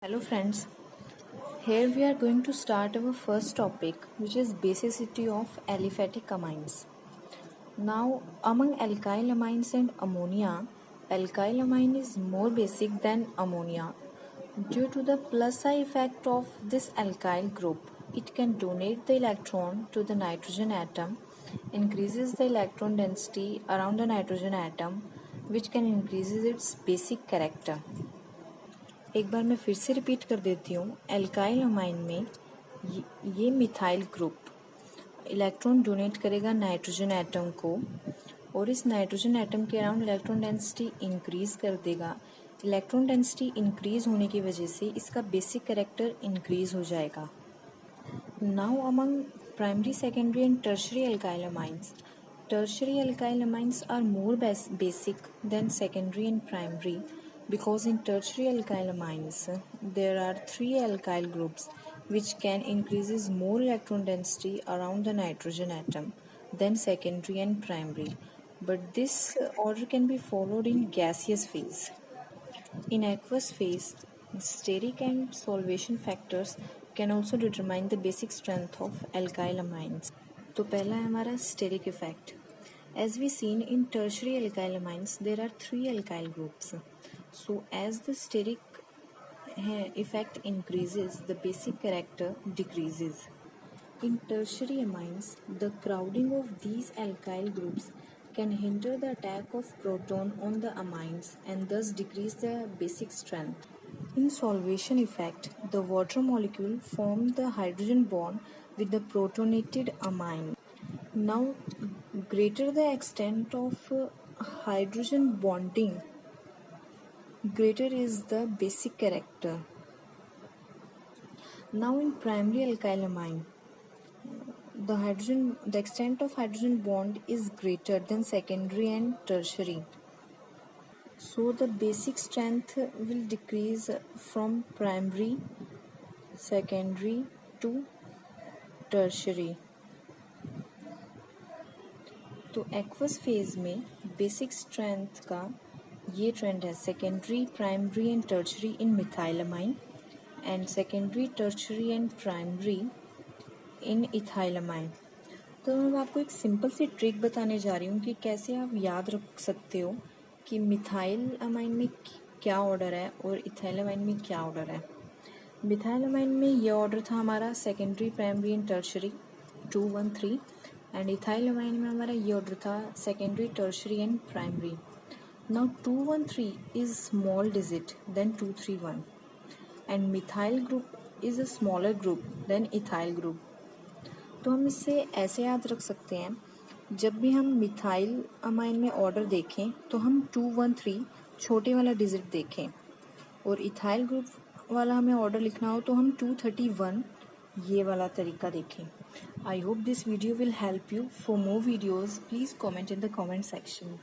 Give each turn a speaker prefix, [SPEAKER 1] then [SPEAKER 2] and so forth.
[SPEAKER 1] Hello friends, here we are going to start our first topic, which is basicity of aliphatic amines. Now, among alkyl amines and ammonia, alkyl amine is more basic than ammonia. Due to the plus I effect of this alkyl group, it can donate the electron to the nitrogen atom, increases the electron density around the nitrogen atom, which can increases its basic character. एक बार मैं फिर से repeat कर देती हूँ। Alkyl amine में ये methyl group electron donate करेगा नाइट्रोजन एटम को और इस नाइट्रोजन एटम के अराउंड इलेक्ट्रॉन डेंसिटी इंक्रीज कर देगा। इलेक्ट्रॉन डेंसिटी इंक्रीज होने की वजह से इसका बेसिक कैरेक्टर इंक्रीज हो जाएगा। Now among primary, secondary and tertiary alkyl amines, tertiary alkyl amines are more basic than secondary and primary because in tertiary alkyl amines there are three alkyl groups which can increases more electron density around the nitrogen atom than secondary and primary, but this order can be followed in gaseous phase. In aqueous phase, steric and solvation factors can also determine the basic strength of alkyl amines. तो पहला है हमारा steric effect. As we seen in tertiary alkyl amines, there are three alkyl groups. So as the steric effect increases, the basic character decreases. In tertiary amines, the crowding of these alkyl groups can hinder the attack of proton on the amines and thus decrease their basic strength. In solvation effect, the water molecule forms the hydrogen bond with the protonated amine. Now, greater the extent of hydrogen bonding, greater is the basic character. Now, in primary alkyl amine, the extent of hydrogen bond is greater than secondary and tertiary. So the basic strength will decrease from primary, secondary to tertiary. तो aqueous phase में basic strength का ये trend है, secondary, primary and tertiary in methyl amine and secondary, tertiary and primary in ethyl amine. तो मैं आपको एक simple सी trick बताने जा रही हूँ कि कैसे आप याद रख सकते हो कि मिथाइल अमाइन में क्या ऑर्डर है और इथाइल अमाइन में क्या ऑर्डर है। मिथाइल अमाइन में ये ऑर्डर था हमारा secondary, primary and tertiary 2 1 3 and ethyl amine में हमारा ये ऑर्डर था secondary, tertiary and primary. Now 2 1 3 is small digit than 2 3 1 and methyl group is a smaller group than ethyl group. तो हम इससे ऐसे याद रख सकते हैं, जब भी हम मिथाइल अमाइन में ऑर्डर देखें तो हम 2 1 3 छोटे वाला डिजिट देखें और इथाइल ग्रुप वाला हमें ऑर्डर लिखना हो तो हम 231 ये वाला तरीका देखें। I hope this video will help you. For more videos, please comment in the comment section.